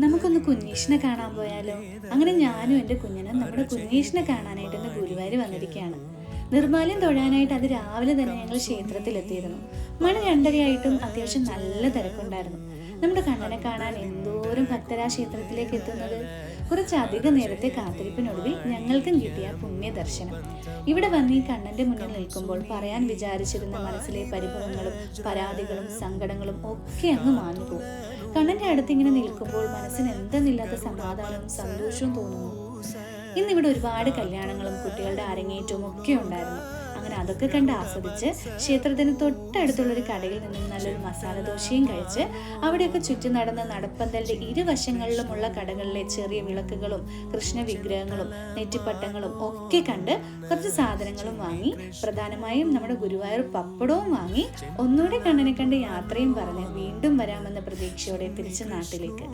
നമുക്കൊന്ന് കുഞ്ഞീഷിനെ കാണാൻ പോയാലോ? അങ്ങനെ ഞാനും എൻ്റെ കുഞ്ഞിനും നമ്മുടെ കുഞ്ഞീഷിനെ കാണാനായിട്ട് ഇന്ന് ഗുരുവായൂർ വന്നിരിക്കുകയാണ്. നിർമ്മാല്യം തൊഴാനായിട്ട് അത് രാവിലെ തന്നെ ഞങ്ങൾ ക്ഷേത്രത്തിലെത്തിയിരുന്നു. മണി 2:30 അത്യാവശ്യം നല്ല തിരക്കുണ്ടായിരുന്നു. നമ്മുടെ കണ്ണനെ കാണാൻ എന്തോരം ഭക്തരാ ക്ഷേത്രത്തിലേക്ക് എത്തുന്നത്. കുറച്ചധികം നേരത്തെ കാത്തിരിപ്പിനൊടുവിൽ ഞങ്ങൾക്കും കിട്ടിയ പുണ്യ ദർശനം. ഇവിടെ വന്ന് ഈ കണ്ണന്റെ മുന്നിൽ നിൽക്കുമ്പോൾ പറയാൻ വിചാരിച്ചിരുന്ന മനസ്സിലെ പരിഭവങ്ങളും പരാതികളും സങ്കടങ്ങളും ഒക്കെ അങ്ങ് മാഞ്ഞു പോകും. കണ്ണന്റെ അടുത്ത് ഇങ്ങനെ നിൽക്കുമ്പോൾ മനസ്സിന് എന്തെന്നില്ലാത്ത സമാധാനവും സന്തോഷവും തോന്നുന്നു. ഇന്നിവിടെ ഒരുപാട് കല്യാണങ്ങളും കുട്ടികളുടെ അരങ്ങേറ്റവും ഒക്കെ ഉണ്ടായിരുന്നു. അങ്ങനെ അതൊക്കെ കണ്ട് ആസ്വദിച്ച് ക്ഷേത്രത്തിന് തൊട്ടടുത്തുള്ളൊരു കടയിൽ നിന്നും നല്ലൊരു മസാല ദോശയും കഴിച്ച് അവിടെയൊക്കെ ചുറ്റി നടന്ന നടപ്പന്തലിന്റെ ഇരുവശങ്ങളിലുമുള്ള കടകളിലെ ചെറിയ വിളക്കുകളും കൃഷ്ണ വിഗ്രഹങ്ങളും നെറ്റിപ്പട്ടങ്ങളും ഒക്കെ കണ്ട് കുറച്ച് സാധനങ്ങളും വാങ്ങി, പ്രധാനമായും നമ്മുടെ ഗുരുവായൂർ പപ്പടവും വാങ്ങി ഒന്നുകൂടി കണ്ണനെ കണ്ട് യാത്രയും പറഞ്ഞ് വീണ്ടും വരാമെന്ന പ്രതീക്ഷയോടെ തിരിച്ച് നാട്ടിലേക്ക്.